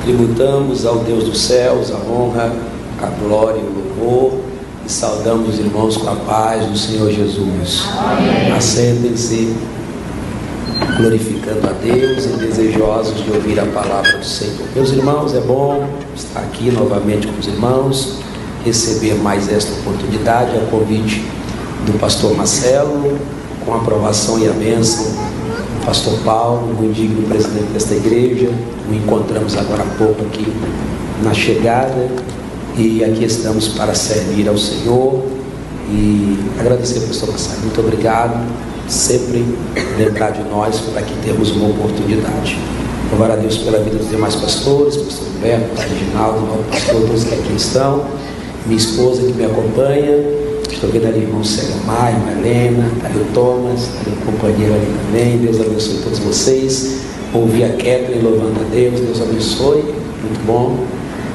Tributamos ao Deus dos céus a honra, a glória e o louvor e saudamos os irmãos com a paz do Senhor Jesus. Amém. Assentem-se, glorificando a Deus e desejosos de ouvir a palavra do Senhor. Meus irmãos, é bom estar aqui novamente com os irmãos, receber mais esta oportunidade, a convite do pastor Marcelo, com a aprovação e a bênção do pastor Paulo, o digno presidente desta igreja. O encontramos agora há pouco aqui na chegada e aqui estamos para servir ao Senhor e agradecer ao pastor Marcelo. Muito obrigado, sempre lembrar de nós para que temos uma oportunidade. Louvar a Deus pela vida dos demais pastores, pastor Humberto, pastor Reginaldo, o pastor, todos que aqui estão, minha esposa que me acompanha. Estou vendo ali o irmão Célio Maio, Helena, está ali o Thomas, está ali o companheiro ali também. Deus abençoe todos vocês. Ouvi a Kathleen louvando a Deus, Deus abençoe, muito bom.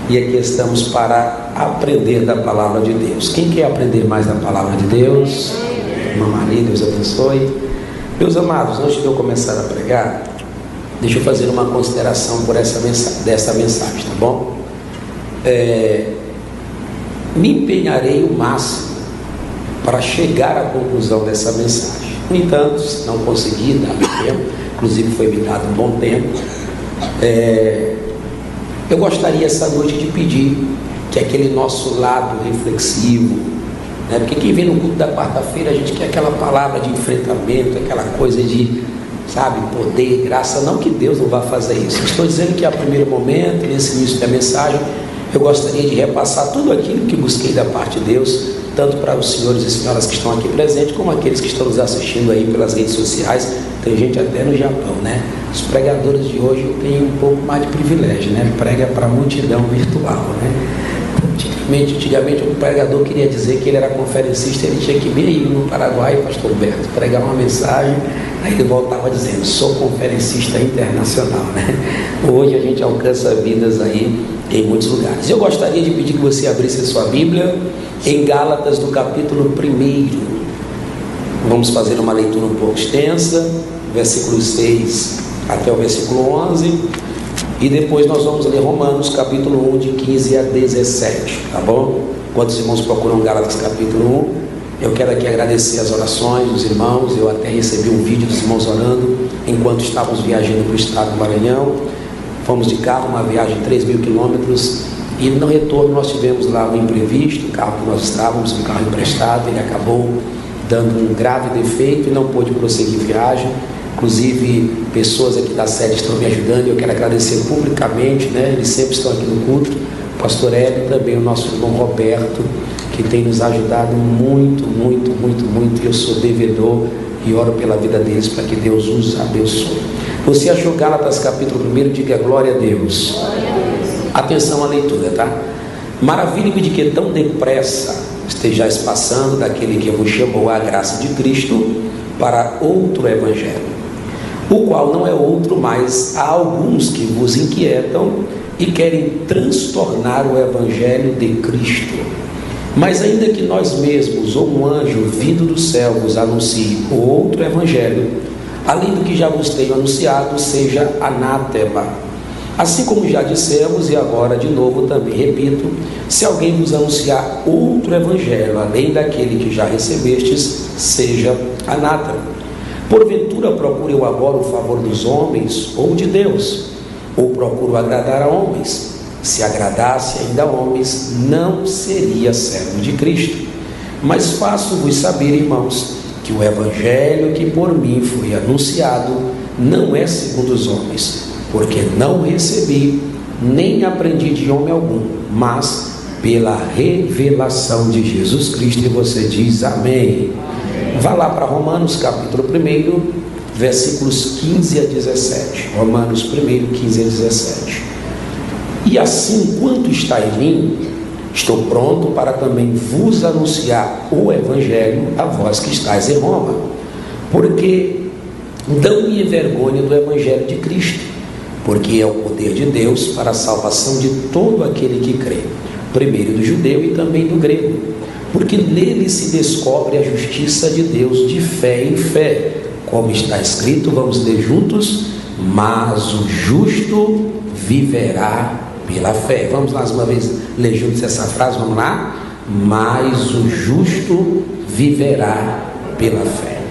E aqui estamos para aprender da palavra de Deus. Quem quer aprender mais da palavra de Deus? Irmã Maria, Deus abençoe. Meus amados, antes de eu começar a pregar, deixa eu fazer uma consideração por dessa mensagem, tá bom? Me empenharei o máximo para chegar à conclusão dessa mensagem. No entanto, se não conseguir dar tempo, inclusive foi me dado um bom tempo, eu gostaria essa noite de pedir que aquele nosso lado reflexivo, né? Porque quem vem no culto da quarta-feira, a gente quer aquela palavra de enfrentamento, aquela coisa de, sabe, poder, graça. Não que Deus não vá fazer isso. Eu estou dizendo que a primeiro momento, nesse início da mensagem, eu gostaria de repassar tudo aquilo que busquei da parte de Deus, tanto para os senhores e senhoras que estão aqui presentes, como aqueles que estão nos assistindo aí pelas redes sociais. Tem gente até no Japão, né? Os pregadores de hoje têm um pouco mais de privilégio, né? Prega para a multidão virtual, né? Antigamente o pregador queria dizer que ele era conferencista, ele tinha que vir aí no Paraguai, pastor Humberto, pregar uma mensagem, aí ele voltava dizendo, sou conferencista internacional, né? Hoje a gente alcança vidas aí em muitos lugares. Eu gostaria de pedir que você abrisse a sua Bíblia em Gálatas, no capítulo 1. Vamos fazer uma leitura um pouco extensa, versículo 6 até o versículo 11, e depois nós vamos ler Romanos, capítulo 1, de 15 a 17, tá bom? Enquanto os irmãos procuram Gálatas, capítulo 1, eu quero aqui agradecer as orações dos irmãos. Eu até recebi um vídeo dos irmãos orando enquanto estávamos viajando para o estado do Maranhão. Fomos de carro, uma viagem de 3.000 quilômetros, e no retorno nós tivemos lá um imprevisto. O carro que nós estávamos, um carro emprestado, ele acabou dando um grave defeito e não pôde prosseguir a viagem. Inclusive, pessoas aqui da sede estão me ajudando e eu quero agradecer publicamente, né? Eles sempre estão aqui no culto, o pastor Hélio e também o nosso irmão Roberto, que tem nos ajudado muito, muito, muito, muito. Eu sou devedor e oro pela vida deles para que Deus os abençoe. Você achou Gálatas capítulo 1? Diga glória a Deus. Atenção à leitura, tá? Maravilhe-me de que tão depressa estejais passando daquele que vos chamou à graça de Cristo para outro evangelho, o qual não é outro, mas há alguns que vos inquietam e querem transtornar o evangelho de Cristo. Mas ainda que nós mesmos ou um anjo vindo do céu vos anuncie outro evangelho, além do que já vos tenho anunciado, seja anátema. Assim como já dissemos, e agora de novo também repito, se alguém vos anunciar outro evangelho, além daquele que já recebestes, seja anátema. Porventura procuro eu agora o favor dos homens ou de Deus? Ou procuro agradar a homens? Se agradasse ainda a homens, não seria servo de Cristo. Mas faço-vos saber, irmãos, que o evangelho que por mim foi anunciado não é segundo os homens, porque não recebi, nem aprendi de homem algum, mas pela revelação de Jesus Cristo. E você diz amém. Vá lá para Romanos, capítulo 1, versículos 15 a 17. Romanos 1, 15 a 17. E assim, quanto está em mim, estou pronto para também vos anunciar o evangelho a vós que estáis em Roma, porque não me envergonho do evangelho de Cristo, porque é o poder de Deus para a salvação de todo aquele que crê, primeiro do judeu e também do grego, porque nele se descobre a justiça de Deus de fé em fé, como está escrito. Vamos ler juntos, mas o justo viverá pela fé. Vamos mais uma vez ler juntos essa frase, vamos lá? Mas o justo viverá pela fé.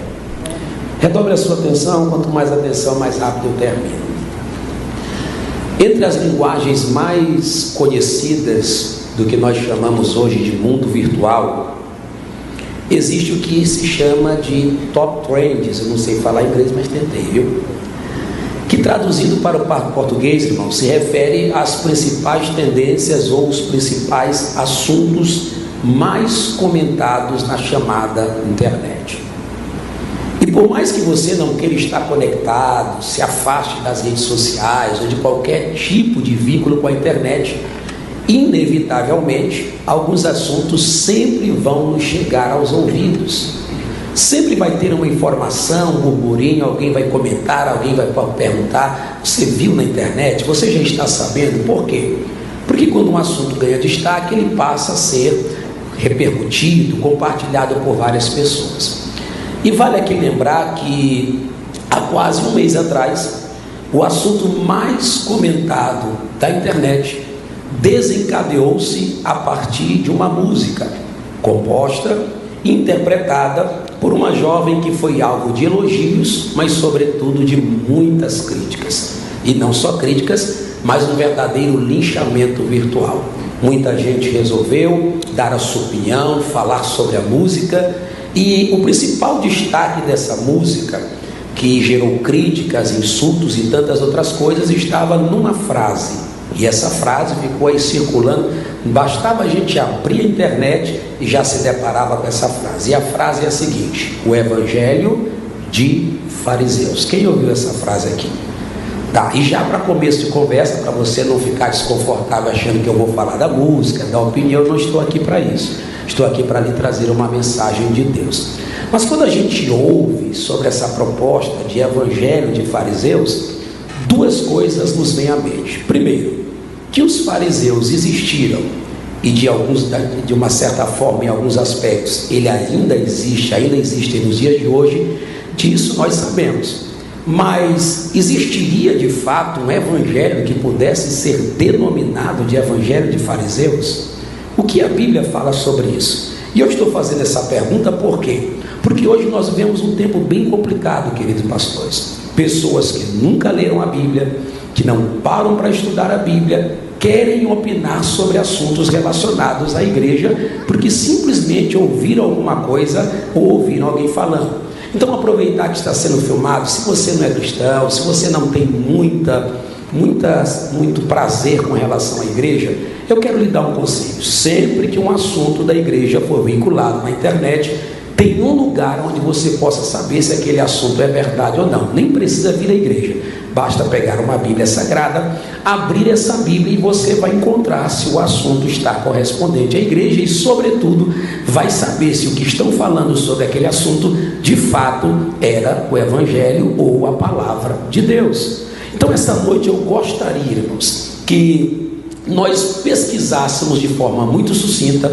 Redobre a sua atenção, quanto mais atenção, mais rápido eu termino. Entre as linguagens mais conhecidas do que nós chamamos hoje de mundo virtual, existe o que se chama de top trends. Eu não sei falar inglês, mas tentei, viu? Que traduzido para o português, irmão, se refere às principais tendências ou os principais assuntos mais comentados na chamada internet. E por mais que você não queira estar conectado, se afaste das redes sociais ou de qualquer tipo de vínculo com a internet, inevitavelmente, alguns assuntos sempre vão nos chegar aos ouvidos. Sempre vai ter uma informação, um burburinho, alguém vai comentar, alguém vai perguntar: você viu na internet? Você já está sabendo? Por quê? Porque quando um assunto ganha destaque, ele passa a ser repercutido, compartilhado por várias pessoas. E vale aqui lembrar que há quase um mês atrás, o assunto mais comentado da internet desencadeou-se a partir de uma música composta e interpretada por uma jovem que foi alvo de elogios, mas sobretudo de muitas críticas. E não só críticas, mas um verdadeiro linchamento virtual. Muita gente resolveu dar a sua opinião, falar sobre a música, e o principal destaque dessa música, que gerou críticas, insultos e tantas outras coisas, estava numa frase. E essa frase ficou aí circulando, bastava a gente abrir a internet e já se deparava com essa frase. E a frase é a seguinte: o Evangelho de Fariseus. Quem ouviu essa frase aqui? Tá, e já para começo de conversa, para você não ficar desconfortável achando que eu vou falar da música, da opinião, eu não estou aqui para isso. Estou aqui para lhe trazer uma mensagem de Deus. Mas quando a gente ouve sobre essa proposta de Evangelho de Fariseus, duas coisas nos vêm à mente. Primeiro, que os fariseus existiram e de uma certa forma, em alguns aspectos, ele ainda existem nos dias de hoje, disso nós sabemos. Mas existiria de fato um evangelho que pudesse ser denominado de Evangelho de Fariseus? O que a Bíblia fala sobre isso? E eu estou fazendo essa pergunta por quê? Porque hoje nós vivemos um tempo bem complicado, queridos pastores. Pessoas que nunca leram a Bíblia, que não param para estudar a Bíblia, querem opinar sobre assuntos relacionados à igreja, porque simplesmente ouviram alguma coisa ou ouviram alguém falando. Então, aproveitar que está sendo filmado, se você não é cristão, se você não tem muito prazer com relação à igreja, eu quero lhe dar um conselho. Sempre que um assunto da igreja for vinculado na internet, tem um lugar onde você possa saber se aquele assunto é verdade ou não. Nem precisa vir à igreja, basta pegar uma Bíblia Sagrada, abrir essa Bíblia e você vai encontrar se o assunto está correspondente à igreja e, sobretudo, vai saber se o que estão falando sobre aquele assunto de fato era o Evangelho ou a palavra de Deus. Então, essa noite eu gostaria, irmãos, que nós pesquisássemos de forma muito sucinta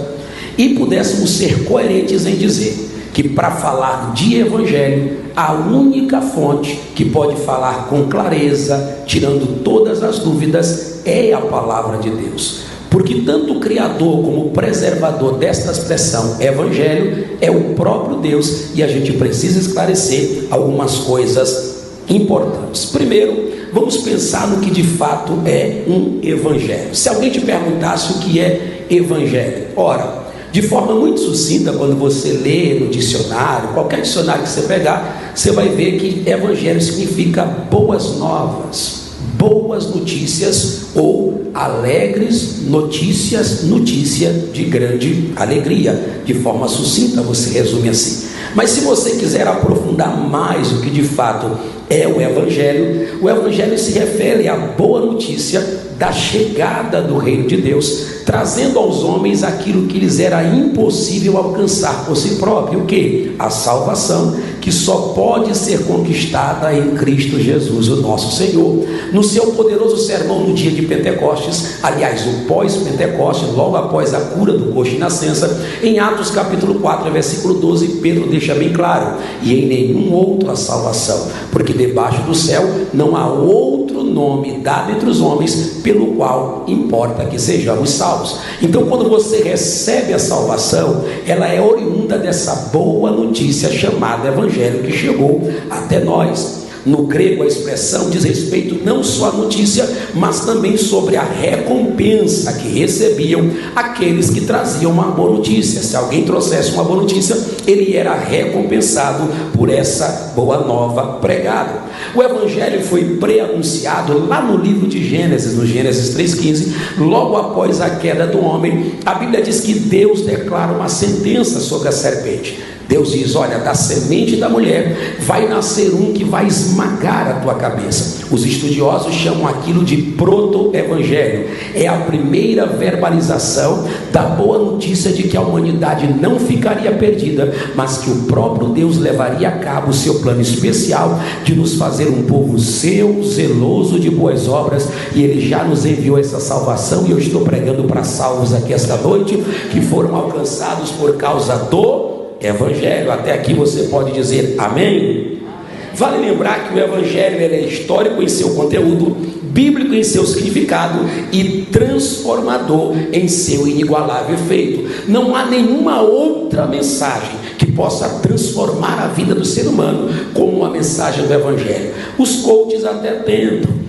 e pudéssemos ser coerentes em dizer que, para falar de Evangelho, a única fonte que pode falar com clareza, tirando todas as dúvidas, é a palavra de Deus. Porque tanto o Criador como o preservador desta expressão Evangelho é o próprio Deus, e a gente precisa esclarecer algumas coisas importantes. Primeiro, vamos pensar no que de fato é um Evangelho. Se alguém te perguntasse o que é Evangelho, ora, de forma muito sucinta, quando você lê no dicionário, qualquer dicionário que você pegar, você vai ver que Evangelho significa boas novas, boas notícias ou alegres notícias, notícia de grande alegria. De forma sucinta, você resume assim. Mas se você quiser aprofundar mais o que de fato é o Evangelho se refere à boa notícia da chegada do reino de Deus, trazendo aos homens aquilo que lhes era impossível alcançar por si próprio. O que? A salvação, que só pode ser conquistada em Cristo Jesus, o nosso Senhor. No seu poderoso sermão no dia de Pentecostes, aliás, o pós-Pentecostes, logo após a cura do coxo e nascença, em Atos capítulo 4, versículo 12, Pedro deixa deixa bem claro: e em nenhum outro a salvação, porque debaixo do céu não há outro nome dado entre os homens pelo qual importa que sejamos salvos. Então, quando você recebe a salvação, ela é oriunda dessa boa notícia chamada Evangelho que chegou até nós. No grego, a expressão diz respeito não só à notícia, mas também sobre a recompensa que recebiam aqueles que traziam uma boa notícia. Se alguém trouxesse uma boa notícia, ele era recompensado por essa boa nova pregada. O Evangelho foi pré-anunciado lá no livro de Gênesis, no Gênesis 3,15, logo após a queda do homem. A Bíblia diz que Deus declara uma sentença sobre a serpente. Deus diz: olha, da semente da mulher vai nascer um que vai esmagar a tua cabeça. Os estudiosos chamam aquilo de proto-evangelho. É a primeira verbalização da boa notícia de que a humanidade não ficaria perdida, mas que o próprio Deus levaria a cabo o seu plano especial de nos fazer um povo seu, zeloso de boas obras. E Ele já nos enviou essa salvação, e eu estou pregando para salvos aqui esta noite, que foram alcançados por causa do Evangelho. Até aqui você pode dizer amém? Vale lembrar que o Evangelho é histórico em seu conteúdo, bíblico em seu significado e transformador em seu inigualável efeito. Não há nenhuma outra mensagem que possa transformar a vida do ser humano como a mensagem do Evangelho. Os coaches até tentam,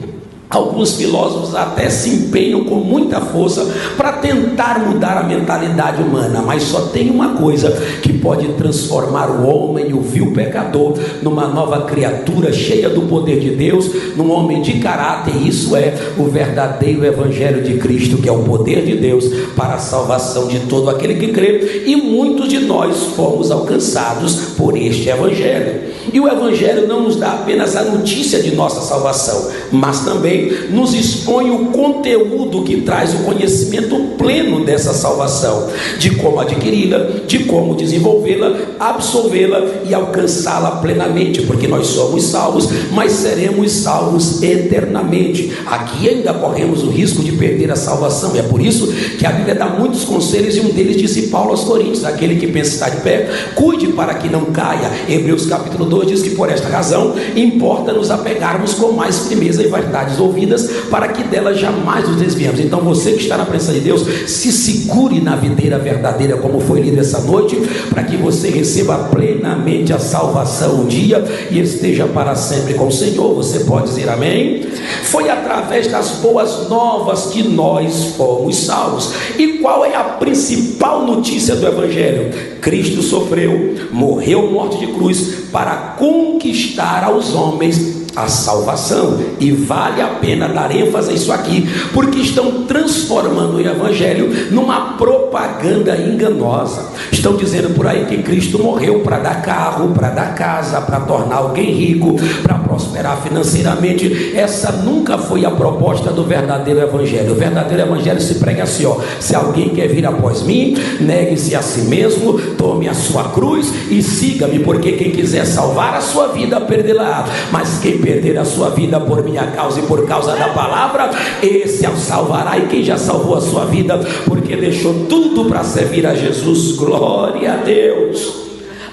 alguns filósofos até se empenham com muita força para tentar mudar a mentalidade humana, mas só tem uma coisa que pode transformar o homem, o vil pecador, numa nova criatura cheia do poder de Deus, num homem de caráter. E isso é o verdadeiro Evangelho de Cristo, que é o poder de Deus para a salvação de todo aquele que crê, e muitos de nós fomos alcançados por este Evangelho. E o Evangelho não nos dá apenas a notícia de nossa salvação, mas também nos expõe o conteúdo que traz o conhecimento pleno dessa salvação, de como adquiri-la, de como desenvolvê-la, absolvê-la e alcançá-la plenamente, porque nós somos salvos, mas seremos salvos eternamente. Aqui ainda corremos o risco de perder a salvação, e é por isso que a Bíblia dá muitos conselhos, e um deles disse Paulo aos Coríntios: aquele que pensa estar de pé, cuide para que não caia. Hebreus capítulo 2 diz que por esta razão importa nos apegarmos com mais firmeza e verdades ouvidas, para que delas jamais nos desviemos. Então você que está na presença de Deus, se segure na videira verdadeira, como foi lido essa noite, para que você receba plenamente a salvação um dia e esteja para sempre com o Senhor. Você pode dizer amém? Foi através das boas novas que nós fomos salvos. E qual é a principal notícia do Evangelho? Cristo sofreu, morreu morte de cruz para conquistar aos homens a salvação. E vale a pena dar ênfase a isso aqui, porque estão transformando o Evangelho numa propaganda enganosa. Estão dizendo por aí que Cristo morreu para dar carro, para dar casa, para tornar alguém rico, para prosperar financeiramente. Essa nunca foi a proposta do verdadeiro Evangelho. O verdadeiro Evangelho se prega assim, ó: se alguém quer vir após mim, negue-se a si mesmo, tome a sua cruz e siga-me, porque quem quiser salvar a sua vida, perdê-la, mas quem perder a sua vida por minha causa e por causa da palavra, esse a salvará. E quem já salvou a sua vida porque deixou tudo para servir a Jesus, glória a Deus.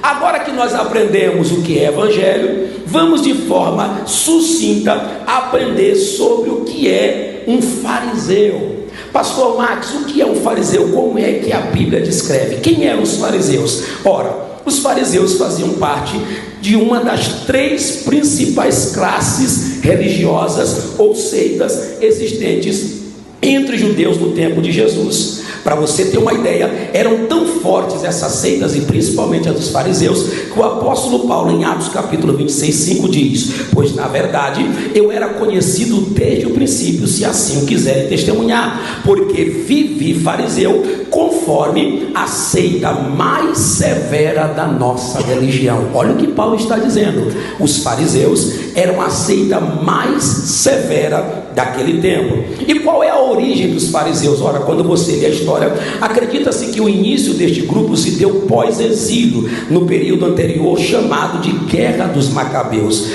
Agora que nós aprendemos o que é Evangelho, vamos de forma sucinta aprender sobre o que é um fariseu. Pastor Max, o que é um fariseu? Como é que a Bíblia descreve? Quem eram os fariseus? Ora, os fariseus faziam parte de uma das três principais classes religiosas ou seitas existentes entre judeus no tempo de Jesus. Para você ter uma ideia, eram tão fortes essas seitas, e principalmente as dos fariseus, que o apóstolo Paulo, em Atos capítulo 26:5 diz: pois na verdade eu era conhecido desde o princípio, se assim o quiserem testemunhar, porque vivi fariseu conforme a seita mais severa da nossa religião. Olha o que Paulo está dizendo: os fariseus eram a seita mais severa daquele tempo. E qual é a origem dos fariseus? Ora, quando você lê a história, acredita-se que o início deste grupo se deu pós-exílio, no período anterior chamado de Guerra dos Macabeus.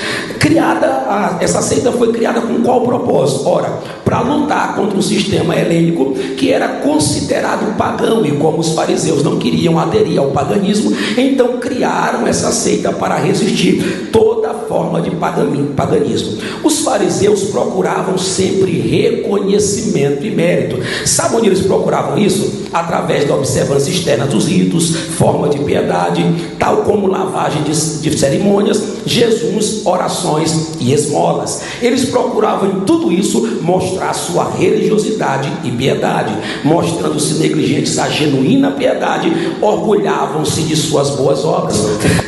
Essa seita foi criada com qual propósito? Ora, para lutar contra um sistema helênico que era considerado pagão, e como os fariseus não queriam aderir ao paganismo, então criaram essa seita para resistir toda forma de paganismo. Os fariseus procuravam sempre reconhecimento e mérito. Sabe onde eles procuravam isso? Através da observância externa dos ritos, forma de piedade, tal como lavagem de cerimônias, jejuns, orações e esmolas. Eles procuravam em tudo isso mostrar sua religiosidade e piedade. Mostrando-se negligentes à genuína piedade, orgulhavam-se de suas boas obras.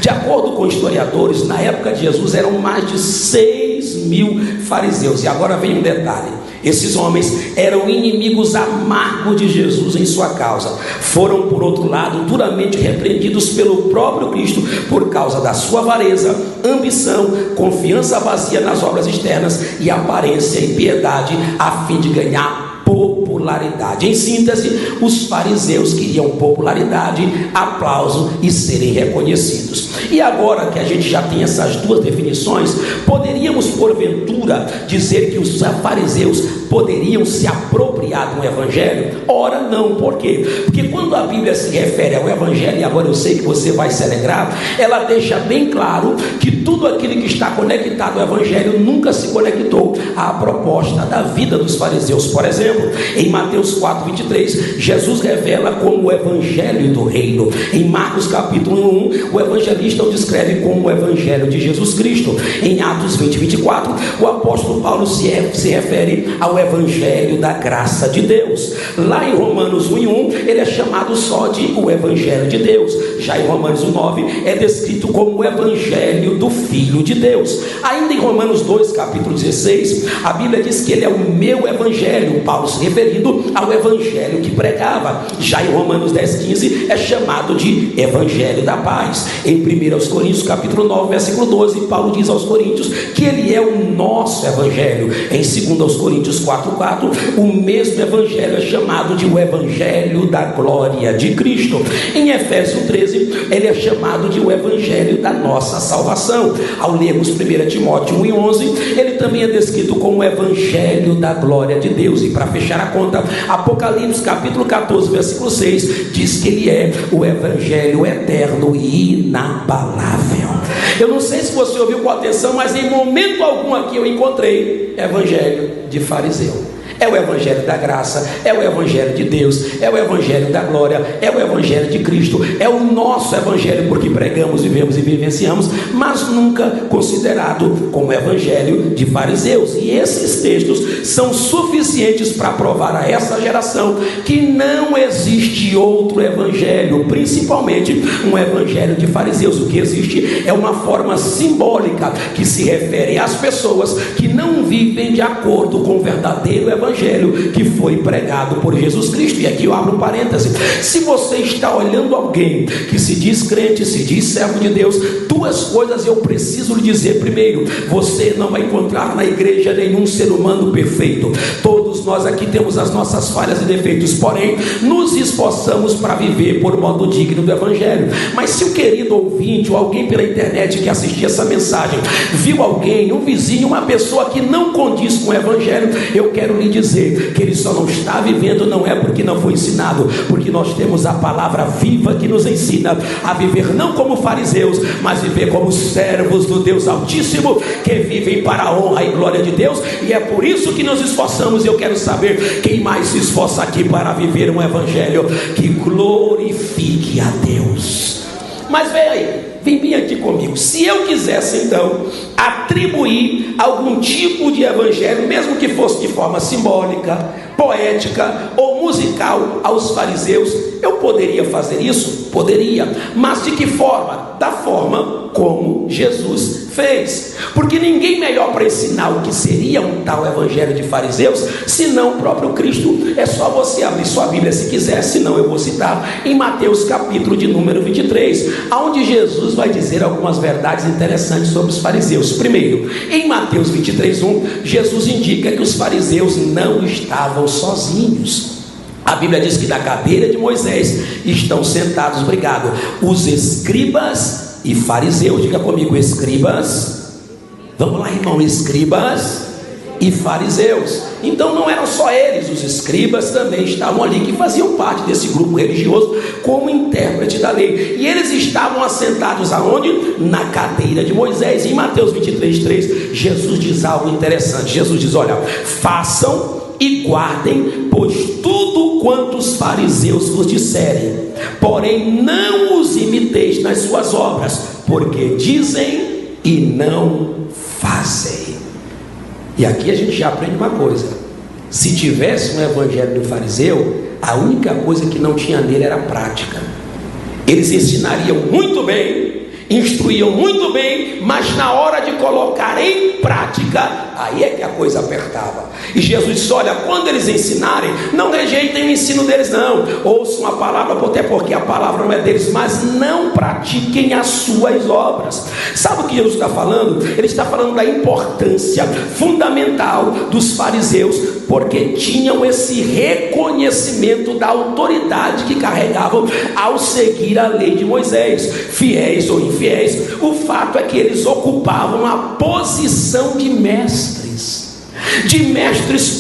De acordo com historiadores, na época de Jesus eram mais de 6.000 fariseus. E agora vem um detalhe: esses homens eram inimigos amargos de Jesus em sua causa. Foram, por outro lado, duramente repreendidos pelo próprio Cristo por causa da sua avareza, ambição, confiança vazia nas obras externas e aparência e piedade, a fim de ganhar popularidade. Em síntese, os fariseus queriam popularidade, aplauso e serem reconhecidos. E agora que a gente já tem essas duas definições, poderíamos porventura dizer que os fariseus poderiam se apropriar do evangelho? Ora não. Por quê? Porque quando a Bíblia se refere ao evangelho, e agora eu sei que você vai se alegrar, ela deixa bem claro que tudo aquilo que está conectado ao evangelho nunca se conectou à proposta da vida dos fariseus. Por exemplo, em Mateus 4:23, Jesus revela como o evangelho do reino. Em Marcos capítulo 1, o evangelista o descreve como o evangelho de Jesus Cristo. Em Atos 20:24, o apóstolo Paulo se refere ao evangelho da graça de Deus. Lá em Romanos 1:1, ele é chamado só de o evangelho de Deus. Já em Romanos 1:9, é descrito como o evangelho do Filho de Deus. Ainda em Romanos 2, capítulo 16, a Bíblia diz que ele é o meu evangelho, Paulo se referindo ao evangelho que pregava. Já em Romanos 10:15, é chamado de evangelho da paz. Em 1 Coríntios capítulo 9, versículo 12, Paulo diz aos coríntios que ele é o nosso evangelho. Em 2 Coríntios 4:4, o mesmo evangelho é chamado de o evangelho da glória de Cristo. Em Efésios 13, ele é chamado de o evangelho da nossa salvação. Ao lermos 1 Timóteo 1:11, ele também é descrito como o evangelho da glória de Deus. E para fechar a conta, Apocalipse capítulo 14, versículo 6, diz que ele é o evangelho eterno e inabalável. Eu não sei se você ouviu com atenção, mas em momento algum aqui eu encontrei evangelho de fariseu. É o evangelho da graça, é o evangelho de Deus, é o evangelho da glória, é o evangelho de Cristo, é o nosso evangelho, porque pregamos, vivemos e vivenciamos, mas nunca considerado como evangelho de fariseus. E esses textos são suficientes para provar a essa geração que não existe outro evangelho, principalmente um evangelho de fariseus. O que existe é uma forma simbólica que se refere às pessoas que não vivem de acordo com o verdadeiro evangelho que foi pregado por Jesus Cristo. E aqui eu abro parênteses: se você está olhando alguém que se diz crente, se diz servo de Deus, duas coisas eu preciso lhe dizer. Primeiro, você não vai encontrar na igreja nenhum ser humano perfeito. Todos nós aqui temos as nossas falhas e defeitos, porém nos esforçamos para viver por modo digno do evangelho. Mas se o querido ouvinte ou alguém pela internet que assistiu essa mensagem viu alguém, um vizinho, uma pessoa que não condiz com o evangelho, eu quero lhe dizer que ele só não está vivendo, não é porque não foi ensinado, porque nós temos a palavra viva que nos ensina a viver não como fariseus, mas viver como servos do Deus Altíssimo, que vivem para a honra e glória de Deus. E é por isso que nos esforçamos. E eu quero saber quem mais se esforça aqui para viver um evangelho que glorifique a Deus. Mas vem aí, vem bem aqui comigo. Se eu quisesse então atribuir algum tipo de evangelho, mesmo que fosse de forma simbólica, poética ou musical aos fariseus, eu poderia fazer isso? Poderia. Mas de que forma? Da forma como Jesus fez. Porque ninguém melhor para ensinar o que seria um tal evangelho de fariseus senão o próprio Cristo. É só você abrir sua Bíblia se quiser, senão eu vou citar em Mateus capítulo de número 23, onde Jesus vai dizer algumas verdades interessantes sobre os fariseus. Primeiro, em Mateus 23:1, Jesus indica que os fariseus não estavam sozinhos. A Bíblia diz que na cadeira de Moisés estão sentados, obrigado, os escribas e fariseus. Diga comigo, escribas. Vamos lá, irmão, escribas e fariseus. Então não eram só eles, os escribas também estavam ali, que faziam parte desse grupo religioso como intérprete da lei. E eles estavam assentados aonde? Na cadeira de Moisés. E em Mateus 23:3, Jesus diz algo interessante. Jesus diz: olha, façam e guardem, pois tudo quanto os fariseus vos disserem, porém não os imiteis nas suas obras, porque dizem e não fazem. E aqui a gente já aprende uma coisa: se tivesse um evangelho do fariseu, a única coisa que não tinha nele era prática. Eles ensinariam muito bem, instruíam muito bem, mas na hora de colocar em prática, aí é que a coisa apertava. E Jesus disse: olha, quando eles ensinarem, não rejeitem o ensino deles não, ouçam a palavra, até porque a palavra não é deles, mas não pratiquem as suas obras. Sabe o que Jesus está falando? Ele está falando da importância fundamental dos fariseus, porque tinham esse reconhecimento da autoridade que carregavam ao seguir a lei de Moisés. Fiéis ou infiéis, o fato é que eles ocupavam a posição de mestres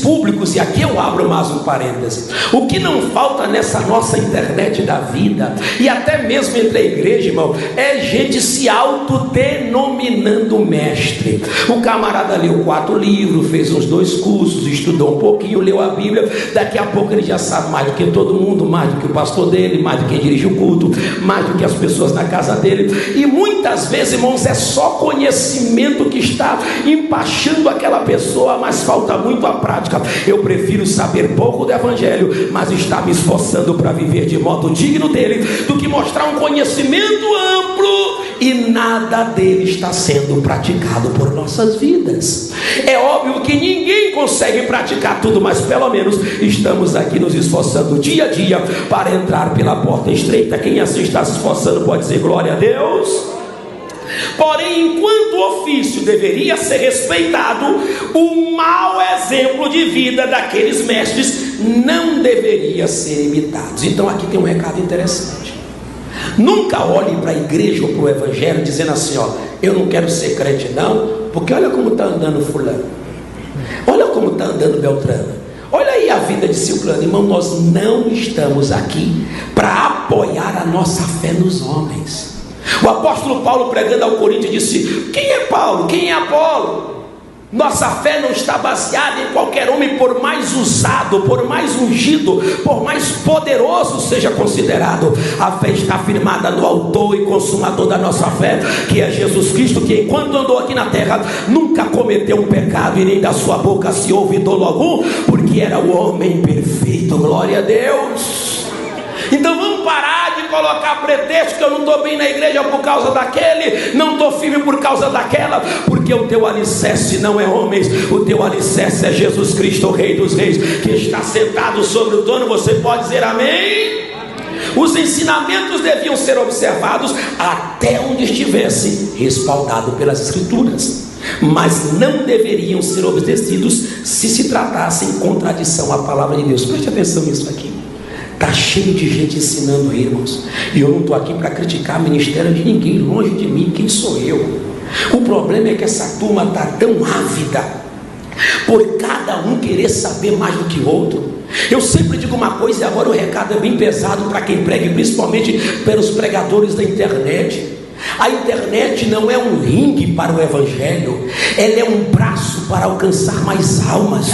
públicos. E aqui eu abro mais um parêntese: o que não falta nessa nossa internet da vida, e até mesmo entre a igreja, irmão, é gente se autodenominando mestre. O camarada leu 4 livros, fez uns 2 cursos, estudou um pouquinho, leu a Bíblia, daqui a pouco ele já sabe mais do que todo mundo, mais do que o pastor dele, mais do que quem dirige o culto, mais do que as pessoas na casa dele. E muitas vezes, irmãos, é só conhecimento que está empachando aquela pessoa, mas falta muito a prática. Eu prefiro saber pouco do evangelho, mas estar me esforçando para viver de modo digno dele, do que mostrar um conhecimento amplo e nada dele está sendo praticado por nossas vidas. É óbvio que ninguém consegue praticar tudo, mas pelo menos estamos aqui nos esforçando dia a dia para entrar pela porta estreita. Quem assim está se esforçando pode dizer glória a Deus. Porém, enquanto o ofício deveria ser respeitado, o mau exemplo de vida daqueles mestres não deveria ser imitado. Então aqui tem um recado interessante: nunca olhe para a igreja ou para o evangelho dizendo assim: ó, eu não quero ser crente não, porque olha como está andando fulano, olha como está andando Beltrano, olha aí a vida de Ciclano. Irmão, nós não estamos aqui para apoiar a nossa fé nos homens. O apóstolo Paulo, pregando ao Coríntios, disse: quem é Paulo? Quem é Apolo? Nossa fé não está baseada em qualquer homem, por mais usado, por mais ungido, por mais poderoso seja considerado. A fé está firmada no autor e consumador da nossa fé, que é Jesus Cristo, que enquanto andou aqui na terra, nunca cometeu um pecado e nem da sua boca se ouve dolo algum, porque era o homem perfeito. Glória a Deus. Então vamos parar de colocar pretexto que eu não estou bem na igreja por causa daquele, não estou firme por causa daquela, porque o teu alicerce não é homens, o teu alicerce é Jesus Cristo, o Rei dos Reis, que está sentado sobre o trono. Você pode dizer amém? Os ensinamentos deviam ser observados até onde estivesse respaldado pelas Escrituras, mas não deveriam ser obedecidos se se tratasse em contradição à palavra de Deus. Preste atenção nisso aqui. Está cheio de gente ensinando aí, irmãos, e eu não estou aqui para criticar o ministério de ninguém, longe de mim. Quem sou eu? O problema é que essa turma está tão ávida por cada um querer saber mais do que o outro. Eu sempre digo uma coisa, e agora o recado é bem pesado para quem prega, principalmente pelos pregadores da internet. A internet não é um ringue para o evangelho, ela é um braço para alcançar mais almas.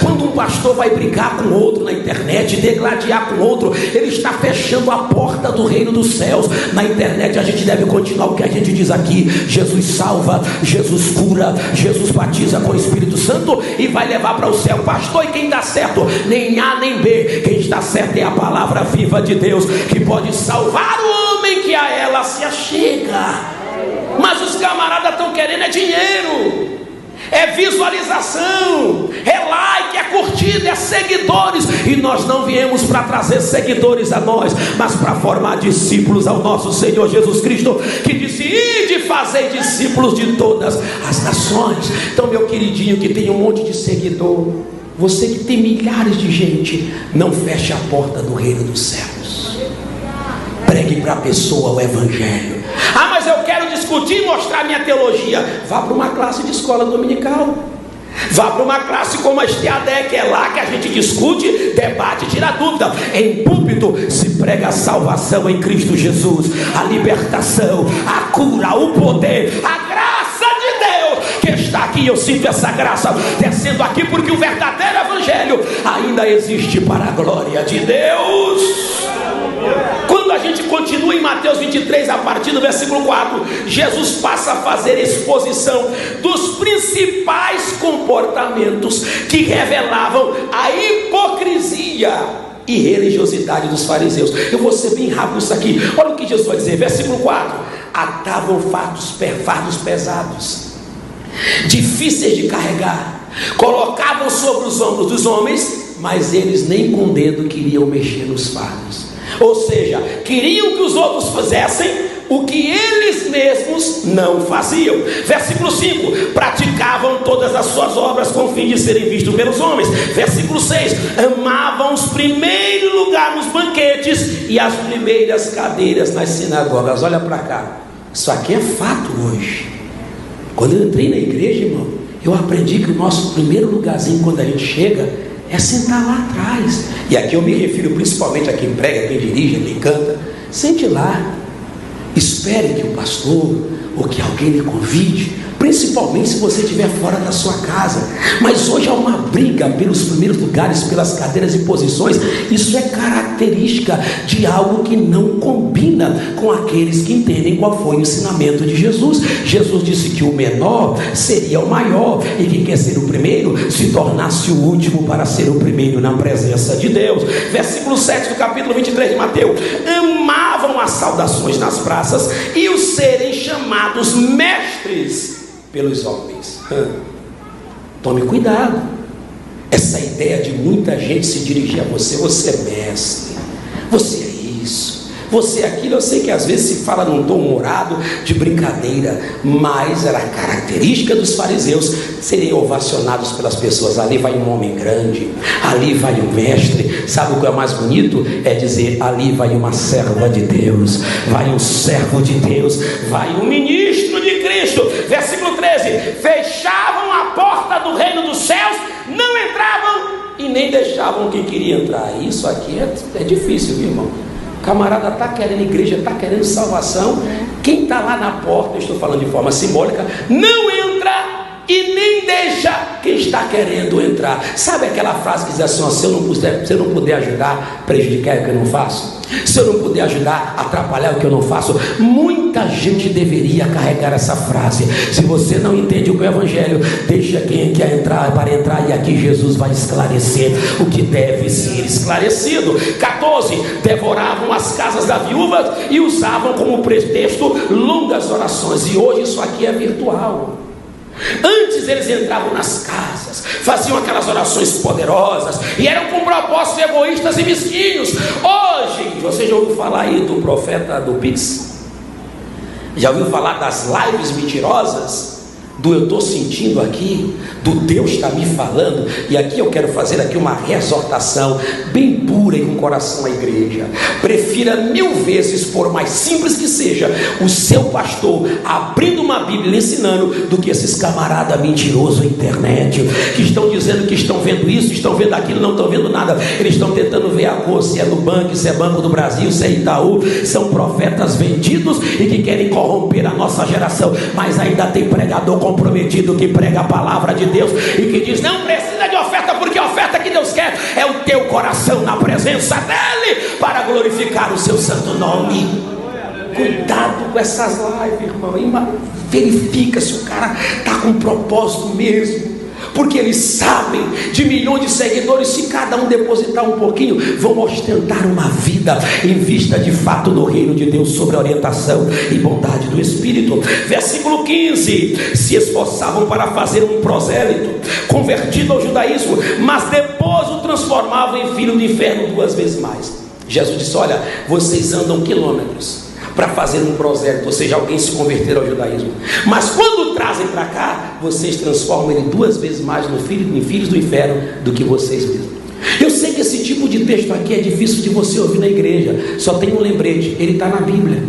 Quando um pastor vai brigar com outro na internet, degladiar com outro, ele está fechando a porta do reino dos céus. Na internet a gente deve continuar o que a gente diz aqui: Jesus salva, Jesus cura, Jesus batiza com o Espírito Santo e vai levar para o céu. Pastor, e quem está certo? Nem A nem B. Quem está certo é a palavra viva de Deus, que pode salvar o homem que a ela se achega. Mas os camaradas estão querendo é dinheiro, é visualização, é like, é curtida, é seguidores. E nós não viemos para trazer seguidores a nós, mas para formar discípulos ao nosso Senhor Jesus Cristo, que disse: ide fazer discípulos de todas as nações. Então, meu queridinho que tem um monte de seguidor, você que tem milhares de gente, não feche a porta do reino dos céus. Pregue para a pessoa o evangelho. Ah, mas eu quero discutir e mostrar minha teologia. Vá para uma classe de escola dominical. Vá para uma classe como a Estiadec, é lá que a gente discute, debate, tira dúvida. Em púlpito se prega a salvação em Cristo Jesus, a libertação, a cura, o poder, a graça de Deus que está aqui. Eu sinto essa graça descendo aqui, porque o verdadeiro evangelho ainda existe para a glória de Deus. Quando a gente continua em Mateus 23, a partir do versículo 4, Jesus passa a fazer exposição dos principais comportamentos que revelavam a hipocrisia e religiosidade dos fariseus. Eu vou ser bem rápido isso aqui. Olha o que Jesus vai dizer, versículo 4: atavam fardos pesados, difíceis de carregar, colocavam sobre os ombros dos homens, mas eles nem com o dedo queriam mexer nos fardos. Ou seja, queriam que os outros fizessem o que eles mesmos não faziam. Versículo 5: praticavam todas as suas obras com o fim de serem vistos pelos homens. Versículo 6: amavam os primeiros lugares nos banquetes e as primeiras cadeiras nas sinagogas. Olha para cá, isso aqui é fato hoje. Quando eu entrei na igreja, irmão, eu aprendi que o nosso primeiro lugarzinho quando a gente chega é sentar lá atrás. E aqui eu me refiro principalmente a quem prega, quem dirige, quem canta. Sente lá, espere que o pastor ou que alguém lhe convide, principalmente se você estiver fora da sua casa. Mas hoje há uma briga pelos primeiros lugares, pelas cadeiras e posições. Isso é característica de algo que não combina com aqueles que entendem qual foi o ensinamento de Jesus. Jesus disse que o menor seria o maior, e quem quer ser o primeiro se tornasse o último para ser o primeiro na presença de Deus. Versículo 7 do capítulo 23 de Mateus: amavam as saudações nas praças e os serem chamados mestres pelos homens. Tome cuidado. Essa ideia de muita gente se dirigir a você: você é mestre, você é isso, você é aquilo. Eu sei que às vezes se fala num tom humorado, de brincadeira, mas era característica dos fariseus serem ovacionados pelas pessoas. Ali vai um homem grande, ali vai um mestre. Sabe o que é mais bonito? É dizer: ali vai uma serva de Deus, vai um servo de Deus, vai um ministro de Cristo. Versículo 13: fechavam a porta do reino dos céus, não entravam e nem deixavam quem queria entrar. Isso aqui é difícil, viu, irmão? O camarada está querendo igreja, está querendo salvação. Quem está lá na porta, eu estou falando de forma simbólica, não entra e nem deixa quem está querendo entrar. Sabe aquela frase que diz assim: ó, se eu não puder ajudar, prejudicar o que eu não faço, se eu não puder ajudar, atrapalhar o que eu não faço. Muita gente deveria carregar essa frase. Se você não entende o que é o evangelho, deixa quem quer entrar para entrar, e aqui Jesus vai esclarecer o que deve ser esclarecido. 14: devoravam as casas da viúva e usavam como pretexto longas orações. E hoje isso aqui é virtual. Antes eles entravam nas casas, faziam aquelas orações poderosas e eram com propósitos egoístas e mesquinhos. Hoje, você já ouviu falar aí do profeta do Pix? Já ouviu falar das lives mentirosas? Do eu estou sentindo aqui, do Deus está me falando. E aqui eu quero fazer aqui uma exortação bem pura e com coração à igreja. Prefira 1000 vezes, por mais simples que seja, o seu pastor abrindo uma Bíblia ensinando, do que esses camaradas mentirosos na internet, que estão dizendo que estão vendo isso, estão vendo aquilo, não estão vendo nada. Eles estão tentando ver a cor, se é do banco, se é Banco do Brasil, se é Itaú. São profetas vendidos e que querem corromper a nossa geração. Mas ainda tem pregador comprometido que prega a palavra de Deus e que diz: não precisa de oferta, porque a oferta que Deus quer é o teu coração na presença dele, para glorificar o seu santo nome. Cuidado com essas lives, irmão. Verifica se o cara está com propósito mesmo, porque eles sabem de milhões de seguidores, se cada um depositar um pouquinho, vão ostentar uma vida em vista de fato no reino de Deus, sobre a orientação e bondade do Espírito. Versículo 15: se esforçavam para fazer um prosélito convertido ao judaísmo, mas depois o transformavam em filho do inferno 2 vezes mais. Jesus disse: olha, vocês andam quilômetros para fazer um prosélito, ou seja, alguém se converter ao judaísmo, mas quando trazem para cá, vocês transformam ele 2 vezes mais em filhos do inferno do que vocês mesmos. Eu sei que esse tipo de texto aqui é difícil de você ouvir na igreja. Só tem um lembrete: ele está na Bíblia.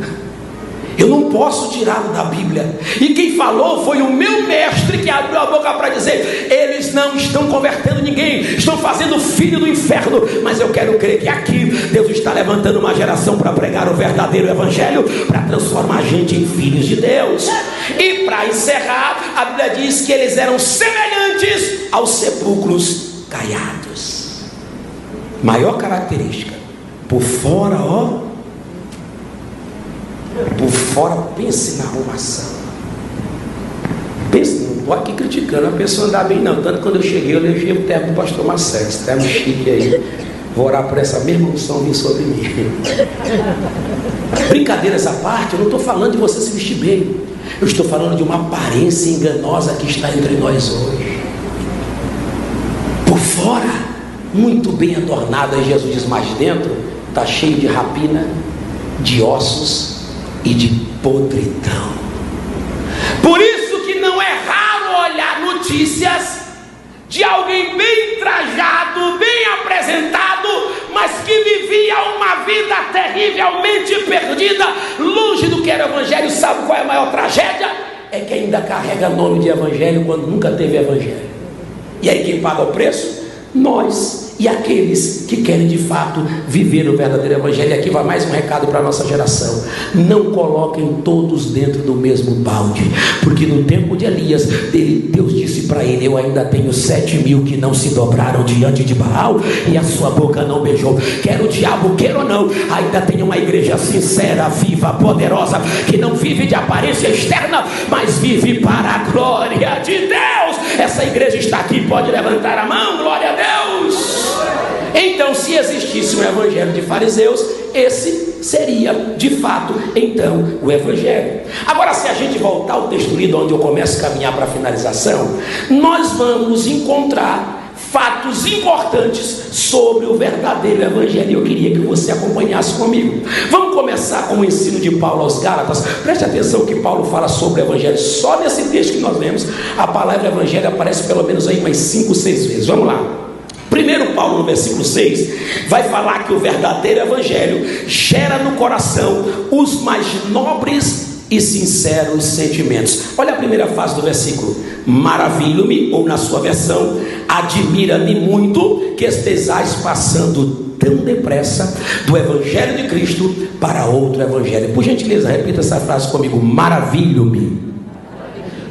Eu não posso tirá-lo da Bíblia. E quem falou foi o meu mestre, que abriu a boca para dizer: eles não estão convertendo ninguém, estão fazendo filho do inferno. Mas eu quero crer que aqui Deus está levantando uma geração para pregar o verdadeiro evangelho, para transformar a gente em filhos de Deus. E para encerrar, a Bíblia diz que eles eram semelhantes aos sepulcros caiados. Maior característica: por fora, por fora, pense na arrumação. Pense, não estou aqui criticando a pessoa andar bem não. Tanto quando eu cheguei, eu levei o terno do pastor Marcelo. Esse terno chique aí. Vou orar por essa mesma unção vir sobre mim. Brincadeira essa parte, eu não estou falando de você se vestir bem. Eu estou falando de uma aparência enganosa que está entre nós hoje. Por fora, muito bem adornada, Jesus diz, mas dentro está cheio de rapina, de ossos e de podridão. Por isso que não é raro olhar notícias de alguém bem trajado, bem apresentado, mas que vivia uma vida terrivelmente perdida, longe do que era evangelho. Sabe qual é a maior tragédia? É que ainda carrega nome de evangelho quando nunca teve evangelho. E aí quem paga o preço? Nós e aqueles que querem de fato viver o verdadeiro evangelho. E aqui vai mais um recado para a nossa geração: não coloquem todos dentro do mesmo balde, porque no tempo de Elias, Deus disse para ele: eu ainda tenho 7.000 que não se dobraram diante de Baal e a sua boca não beijou. Quer o diabo queira ou não, ainda tem uma igreja sincera, viva, poderosa, que não vive de aparência externa, mas vive para a glória de Deus. Essa igreja está aqui, pode levantar a mão, glória a Deus. Então, se existisse um evangelho de fariseus, esse seria de fato então o evangelho. Agora, se a gente voltar ao texto lido, onde eu começo a caminhar para a finalização, nós vamos encontrar fatos importantes sobre o verdadeiro evangelho. Eu queria que você acompanhasse comigo. Vamos começar com o ensino de Paulo aos Gálatas. Preste atenção que Paulo fala sobre o evangelho. Só nesse texto que nós lemos, a palavra evangelho aparece pelo menos aí umas 5, 6 vezes. Vamos lá. Primeiro Paulo, no versículo 6, vai falar que o verdadeiro evangelho gera no coração os mais nobres e sinceros sentimentos. Olha a primeira fase do versículo: maravilho-me, ou na sua versão, admira-me muito que estejais passando tão depressa do evangelho de Cristo para outro evangelho. Por gentileza, repita essa frase comigo: maravilho-me.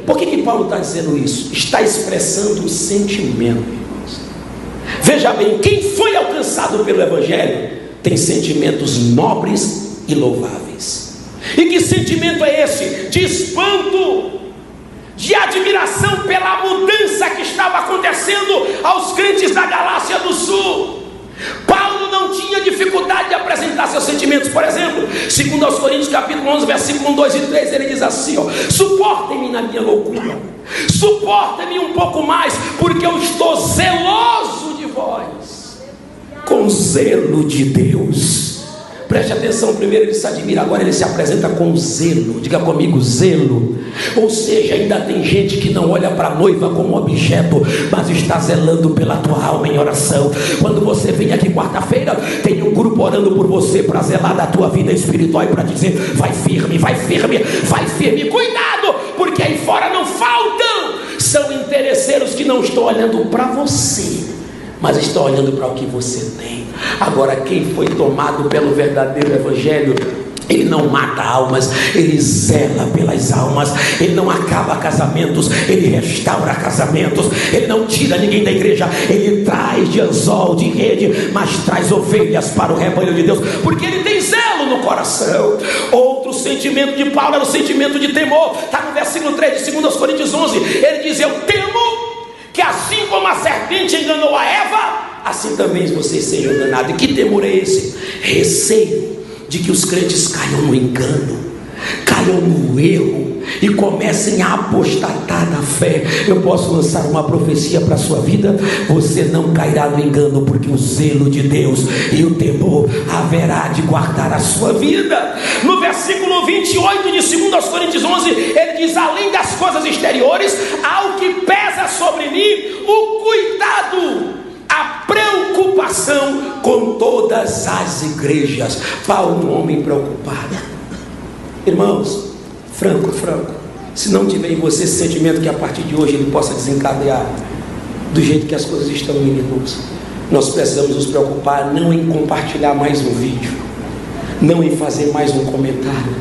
Por que Paulo está dizendo isso? Está expressando um sentimento. Veja bem, quem foi alcançado pelo evangelho tem sentimentos nobres e louváveis. E que sentimento é esse? De espanto, de admiração pela mudança que estava acontecendo aos crentes da Galácia do Sul. Paulo não tinha dificuldade de apresentar seus sentimentos. Por exemplo, segundo aos Coríntios capítulo 11, versículo 1, 2 e 3, ele diz assim: suportem-me na minha loucura, suportem-me um pouco mais, porque eu estou zeloso de vós, com zelo de Deus. Preste atenção, primeiro ele se admira, agora ele se apresenta com zelo. Diga comigo, zelo. Ou seja, ainda tem gente que não olha para a noiva como objeto, mas está zelando pela tua alma em oração. Quando você vem aqui quarta-feira, tem um grupo orando por você para zelar da tua vida espiritual e para dizer: vai firme, vai firme, vai firme. Cuidado, porque aí fora não faltam. São interesseiros que não estão olhando para você, mas estão olhando para o que você tem. Agora, quem foi tomado pelo verdadeiro evangelho, ele não mata almas, ele zela pelas almas. Ele não acaba casamentos, ele restaura casamentos. Ele não tira ninguém da igreja, ele traz de anzol, de rede, mas traz ovelhas para o rebanho de Deus, porque ele tem zelo no coração. Outro sentimento de Paulo era o sentimento de temor. Está no versículo 3 de 2 Coríntios 11. Ele diz: eu temo que assim como a serpente enganou a Eva, assim também vocês sejam enganados. E que temor é esse? Receio de que os crentes caiam no engano, caiam no erro e comecem a apostatar da fé. Eu posso lançar uma profecia para a sua vida: você não cairá no engano, porque o zelo de Deus e o temor haverá de guardar a sua vida. No versículo 28 de 2 Coríntios 11, ele diz: além das coisas exteriores, há o que pesa sobre mim, o cuidado, a preocupação com todas as igrejas. Paulo, um homem preocupado. Irmãos, franco, se não tiver em você esse sentimento que a partir de hoje ele possa desencadear do jeito que as coisas estão indo, irmãos, nós precisamos nos preocupar não em compartilhar mais um vídeo, não em fazer mais um comentário,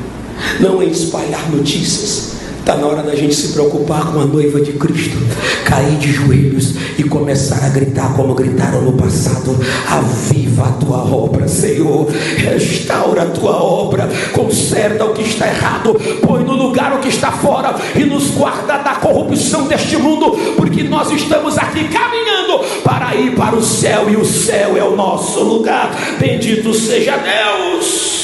não em espalhar notícias. Está na hora da gente se preocupar com a noiva de Cristo, cair de joelhos e começar a gritar como gritaram no passado: aviva a tua obra, Senhor, restaura a tua obra, conserta o que está errado, põe no lugar o que está fora e nos guarda da corrupção deste mundo, porque nós estamos aqui caminhando para ir para o céu e o céu é o nosso lugar. Bendito seja Deus.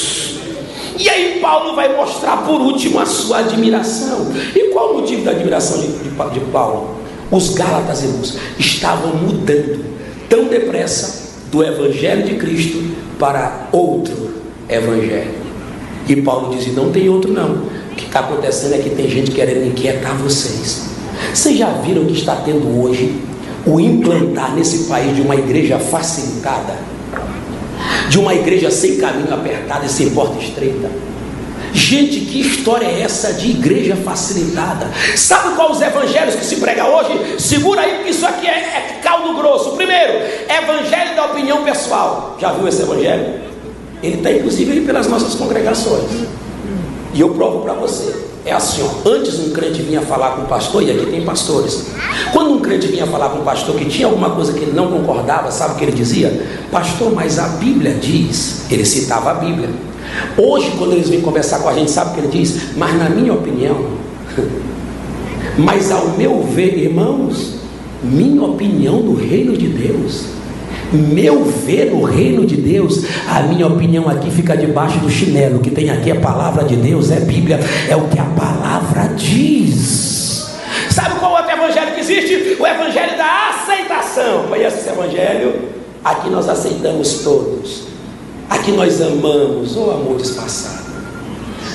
E aí Paulo vai mostrar por último a sua admiração. E qual o motivo da admiração de Paulo? Os Gálatas, irmãos, estavam mudando tão depressa do evangelho de Cristo para outro evangelho. E Paulo diz: não tem outro não. O que está acontecendo é que tem gente querendo inquietar vocês. Vocês já viram o que está tendo hoje? O implantar nesse país de uma igreja facilitada, de uma igreja sem caminho apertado e sem porta estreita. Gente, que história é essa de igreja facilitada? Sabe qual os evangelhos que se prega hoje? Segura aí, porque isso aqui é caldo grosso. Primeiro, evangelho da opinião pessoal. Já viu esse evangelho? Ele está inclusive aí pelas nossas congregações. E eu provo para você. É assim, ó, antes um crente vinha falar com o pastor, e aqui tem pastores. Quando um crente vinha falar com o pastor que tinha alguma coisa que ele não concordava, sabe o que ele dizia? Pastor, mas a Bíblia diz. Ele citava a Bíblia. Hoje, quando eles vêm conversar com a gente, sabe o que ele diz? Mas na minha opinião, mas ao meu ver, irmãos, minha opinião no reino de Deus, meu ver no reino de Deus, a minha opinião aqui fica debaixo do chinelo. O que tem aqui é a palavra de Deus, é Bíblia, é o que a palavra diz. Sabe qual outro evangelho que existe? O evangelho da aceitação. Conhece esse evangelho? Aqui nós aceitamos todos, aqui nós amamos, ou amor disfarçado.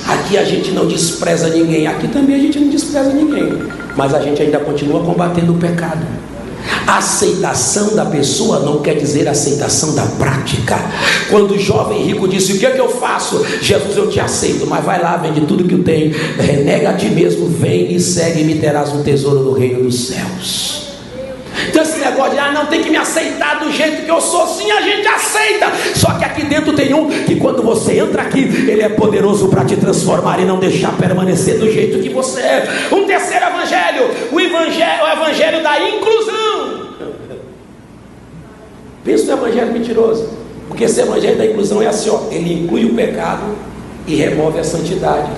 Aqui a gente não despreza ninguém, aqui também a gente não despreza ninguém, mas a gente ainda continua combatendo o pecado. A aceitação da pessoa não quer dizer aceitação da prática. Quando o jovem rico disse: o que é que eu faço? Jesus, eu te aceito, mas vai lá, vende tudo que eu tenho, renega a ti mesmo, vem e segue, e me terás um tesouro no reino dos céus. Então esse negócio de não tem que me aceitar do jeito que eu sou, sim, a gente aceita. Só que aqui dentro tem um que quando você entra aqui, ele é poderoso para te transformar e não deixar permanecer do jeito que você é. Um terceiro evangelho, o evangelho da inclusão. Pensa no evangelho mentiroso, porque esse evangelho da inclusão é assim, ó, ele inclui o pecado e remove a santidade,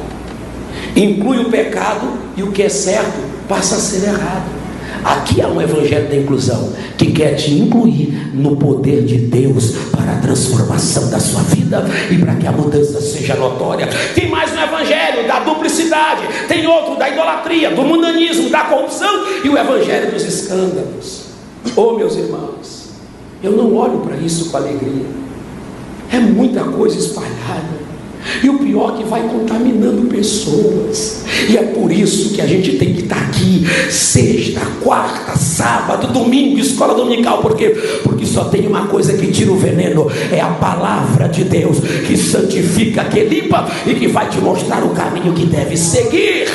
inclui o pecado e o que é certo passa a ser errado. Aqui há um evangelho da inclusão que quer te incluir no poder de Deus para a transformação da sua vida e para que a mudança seja notória. Tem mais um evangelho da duplicidade, tem outro da idolatria, do mundanismo, da corrupção e o evangelho dos escândalos. Oh, meus irmãos, eu não olho para isso com alegria. É muita coisa espalhada. E o pior é que vai contaminando pessoas. E é por isso que a gente tem que estar aqui sexta, quarta, sábado, domingo, escola dominical. Por quê? Porque só tem uma coisa que tira o veneno, é a palavra de Deus, que santifica, que limpa e que vai te mostrar o caminho que deve seguir.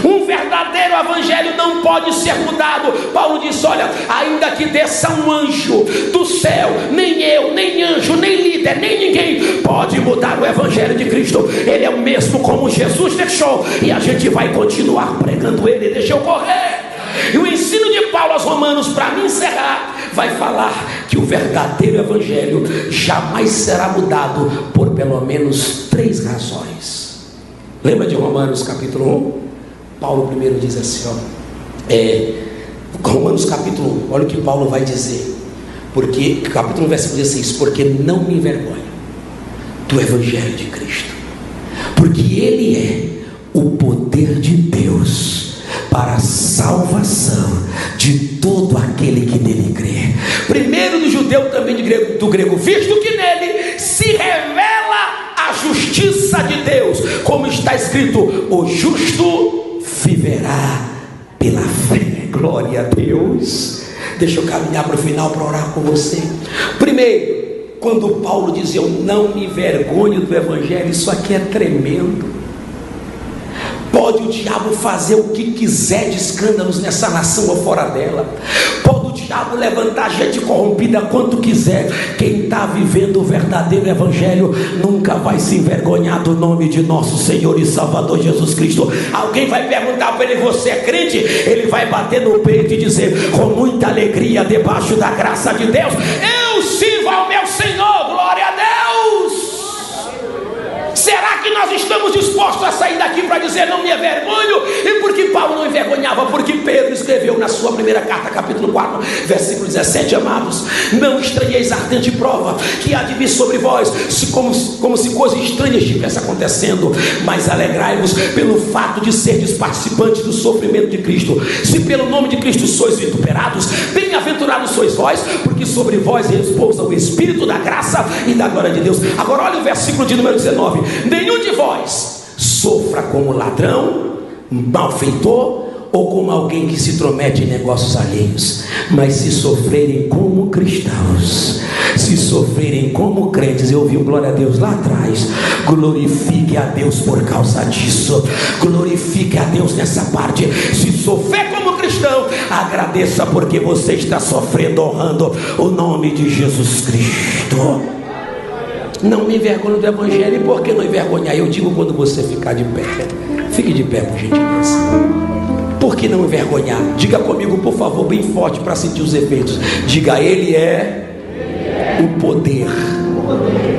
Um verdadeiro evangelho não pode ser mudado. Paulo diz: olha, ainda que desça um anjo do céu, nem eu, nem anjo, nem líder, nem ninguém pode mudar o evangelho de Cristo. Ele é o mesmo como Jesus deixou, e a gente vai continuar pregando ele. Deixa eu correr. E o ensino de Paulo aos Romanos, para me encerrar, vai falar que o verdadeiro evangelho jamais será mudado por pelo menos 3 razões. Lembra de Romanos capítulo 1? Paulo primeiro diz assim, Romanos capítulo 1, olha o que Paulo vai dizer. Porque, capítulo 1, versículo 16: porque não me envergonho do evangelho de Cristo, porque ele é o poder de Deus para a salvação de todo aquele que nele crê. Primeiro do judeu, também do grego, visto que nele se revela a justiça de Deus, como está escrito: o justo viverá pela fé. Glória a Deus. Deixa eu caminhar para o final para orar com você. Primeiro, quando Paulo diz: eu não me envergonho do evangelho, isso aqui é tremendo. Pode o diabo fazer o que quiser de escândalos nessa nação ou fora dela. Pode o diabo levantar gente corrompida quanto quiser. Quem está vivendo o verdadeiro evangelho nunca vai se envergonhar do nome de nosso Senhor e Salvador Jesus Cristo. Alguém vai perguntar para ele: você é crente? Ele vai bater no peito e dizer com muita alegria, debaixo da graça de Deus: eu sirvo ao meu Senhor, glória a Deus. Será que nós estamos dispostos a sair daqui para dizer não me envergonho? E por que Paulo não envergonhava? Porque Pedro escreveu na sua primeira carta, capítulo 4, versículo 17: amados, não estranheis a ardente prova que há de vir sobre vós, como se coisas estranhas estivessem acontecendo, mas alegrai-vos pelo fato de serdes participantes do sofrimento de Cristo. Se pelo nome de Cristo sois vituperados, bem-aventurados sois vós, porque sobre vós repousa o Espírito da graça e da glória de Deus. Agora olha o versículo de número 19: nenhum de vós sofra como ladrão, malfeitor ou como alguém que se intromete em negócios alheios, mas se sofrerem como cristãos, se sofrerem como crentes, eu ouvi um glória a Deus lá atrás, glorifique a Deus por causa disso, glorifique a Deus nessa parte. Se sofrer como cristão, agradeça, porque você está sofrendo honrando o nome de Jesus Cristo. Não me envergonho do evangelho. E por que não envergonhar? Eu digo quando você ficar de pé. Fique de pé, por gentileza. Por que não envergonhar? Diga comigo, por favor, bem forte para sentir os efeitos. Diga: Ele é o poder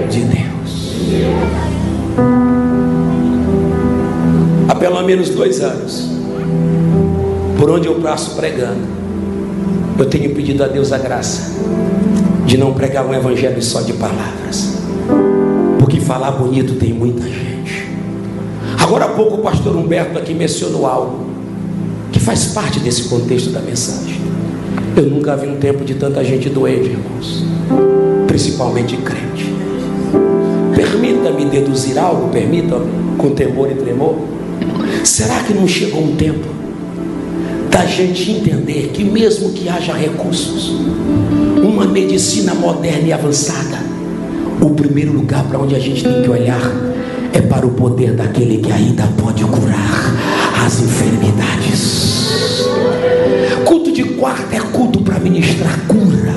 de Deus. Há pelo menos 2 anos, por onde eu passo pregando, eu tenho pedido a Deus a graça de não pregar um evangelho só de palavras, porque falar bonito tem muita gente. Agora há pouco o pastor Humberto aqui mencionou algo que faz parte desse contexto da mensagem. Eu nunca vi um tempo de tanta gente doente, irmãos, principalmente crente. Permita-me deduzir algo, permita-me, com temor e tremor. Será que não chegou um tempo da gente entender que mesmo que haja recursos, uma medicina moderna e avançada, o primeiro lugar para onde a gente tem que olhar é para o poder daquele que ainda pode curar as enfermidades. Culto de quarta é culto para ministrar cura,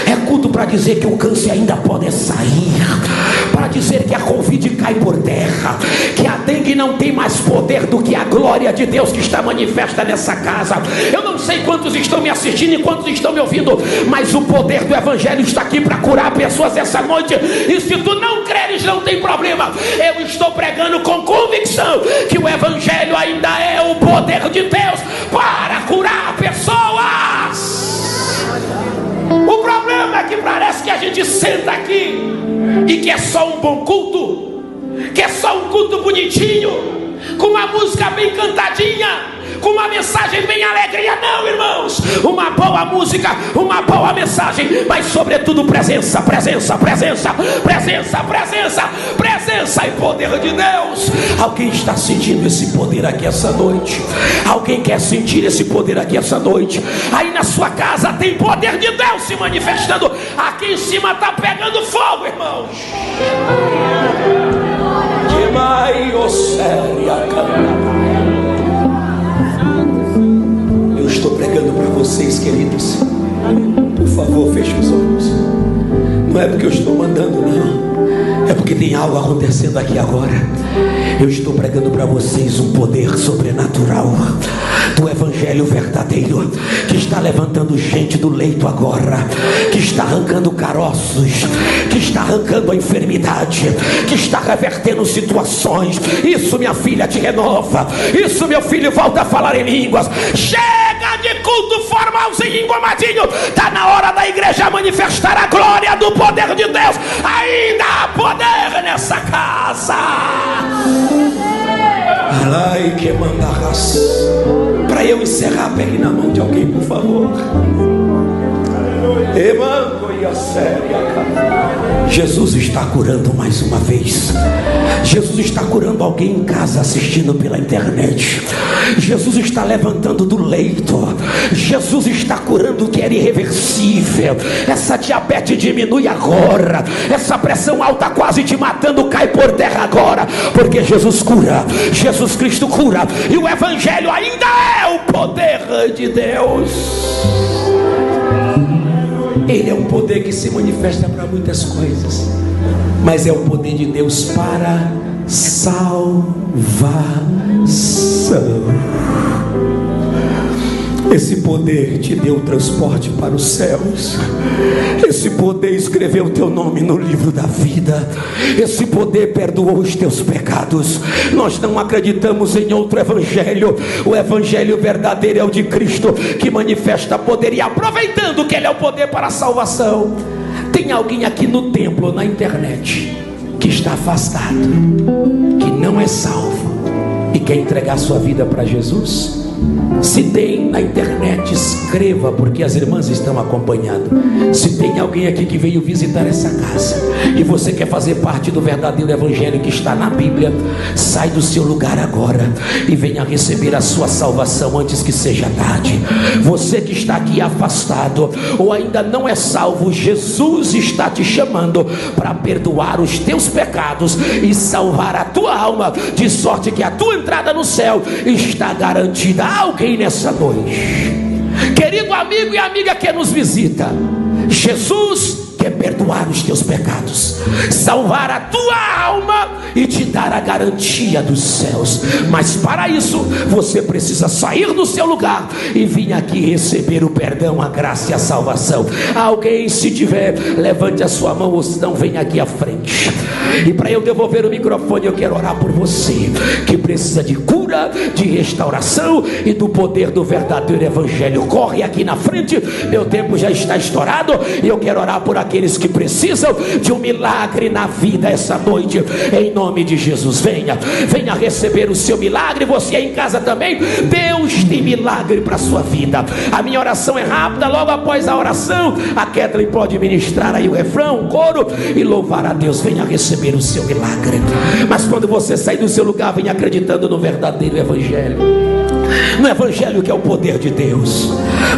é culto para dizer que o câncer ainda pode sair, para dizer que a Covid cai por terra, que a dengue não tem mais poder do que a glória de Deus que está manifesta nessa casa. Eu não sei quantos estão me assistindo e quantos estão me ouvindo, mas o poder do evangelho está aqui para curar pessoas essa noite. E se tu não creres, não tem problema. Eu estou pregando com convicção que o evangelho ainda é o poder de Deus para curar pessoas. O problema é que parece que a gente senta aqui e que é só um bom culto, que é só um culto bonitinho, com uma música bem cantadinha, com uma mensagem bem alegria. Não, irmãos, uma boa música, uma boa mensagem, mas sobretudo presença, presença, presença, presença, presença, presença e poder de Deus. Alguém está sentindo esse poder aqui essa noite? Alguém quer sentir esse poder aqui essa noite? Aí na sua casa tem poder de Deus se manifestando. Aqui em cima está pegando fogo, irmãos. Eu estou pregando para vocês, queridos. Por favor, feche os olhos. Não é porque eu estou mandando, não. É porque tem algo acontecendo aqui agora. Eu estou pregando para vocês um poder sobrenatural do evangelho verdadeiro, que está levantando gente do leito agora, que está arrancando caroços, que está arrancando a enfermidade, que está revertendo situações. Isso, minha filha, te renova. Isso, meu filho, volta a falar em línguas. Chega de culto formalzinho, engomadinho. Está na hora da igreja manifestar a glória do poder de Deus. Ainda há poder nessa casa. Alai que mandarás. Para eu encerrar, pegue na mão de alguém, por favor. Jesus está curando mais uma vez. Jesus está curando alguém em casa assistindo pela internet. Jesus está levantando do leito. Jesus está curando o que era irreversível. Essa diabetes diminui agora. Essa pressão alta quase te matando cai por terra agora, porque Jesus cura. Jesus Cristo cura. E o Evangelho ainda é o poder de Deus. Ele é um poder que se manifesta para muitas coisas, mas é o poder de Deus para salvação. Esse poder te deu transporte para os céus. Esse poder escreveu o teu nome no livro da vida. Esse poder perdoou os teus pecados. Nós não acreditamos em outro evangelho. O evangelho verdadeiro é o de Cristo, que manifesta poder. E aproveitando que Ele é o poder para a salvação, tem alguém aqui no templo, na internet, que está afastado, que não é salvo e quer entregar sua vida para Jesus? Se tem na internet, escreva, porque as irmãs estão acompanhando. Se tem alguém aqui que veio visitar essa casa e você quer fazer parte do verdadeiro evangelho que está na Bíblia, sai do seu lugar agora e venha receber a sua salvação antes que seja tarde. Você que está aqui afastado ou ainda não é salvo, Jesus está te chamando para perdoar os teus pecados e salvar a tua alma, de sorte que a tua entrada no céu está garantida. Alguém nessa noite, querido amigo e amiga que nos visita, Jesus quer perdoar os teus pecados, salvar a tua alma e te dar a garantia dos céus. Mas para isso você precisa sair do seu lugar e vir aqui receber o perdão, a graça e a salvação. Alguém, se tiver, levante a sua mão, ou se não, vem aqui à frente. E para eu devolver o microfone, eu quero orar por você que precisa de cura, de restauração e do poder do verdadeiro evangelho. Corre aqui na frente, meu tempo já está estourado e eu quero orar por aqueles que precisam de um milagre na vida essa noite, em nome de Jesus. Venha receber o seu milagre. Você aí em casa também, Deus tem milagre para a sua vida. A minha oração é rápida. Logo após a oração, a Kathleen pode ministrar aí o refrão, o coro, e louvar a Deus. Venha receber o seu milagre. Mas quando você sair do seu lugar, venha acreditando no verdadeiro evangelho, no evangelho que é o poder de Deus,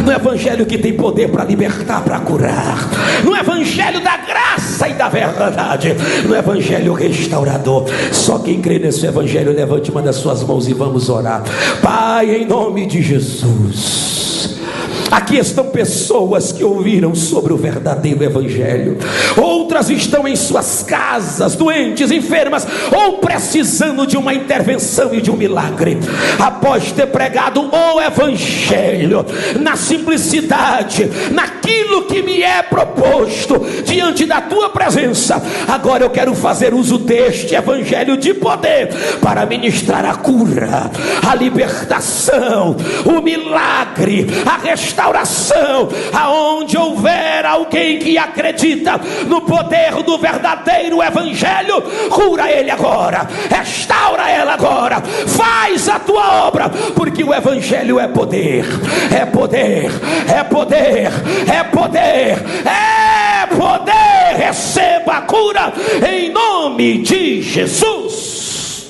no evangelho que tem poder para libertar, para curar, no evangelho da graça e da verdade, no evangelho restaurador. Só quem crê nesse evangelho, levante uma das suas mãos e vamos orar. Pai, em nome de Jesus, aqui estão pessoas que ouviram sobre o verdadeiro evangelho. Outras estão em suas casas, doentes, enfermas, ou precisando de uma intervenção e de um milagre. Após ter pregado o evangelho na simplicidade, naquilo que me é proposto diante da tua presença, agora eu quero fazer uso deste evangelho de poder para ministrar a cura, a libertação, o milagre, a restauração. Aonde houver alguém que acredita no poder do verdadeiro evangelho, cura ele agora, restaura ela agora, faz a tua obra, porque o evangelho é poder, é poder, é poder, é poder, é poder. Receba a cura em nome de Jesus.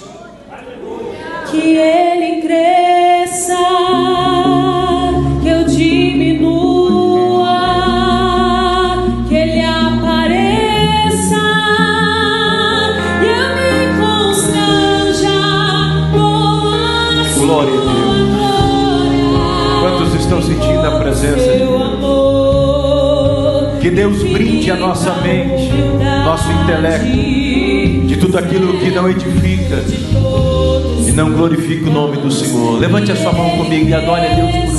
Que ele cresça, que eu diminua, que ele apareça e eu me constranja com a sua glória a Deus. Glória. Quantos estão sentindo a presença de Deus? Que Deus brinde a nossa mente, nosso intelecto, de tudo aquilo que não edifica e não glorifica o nome do Senhor. Levante a sua mão comigo e adore a Deus por um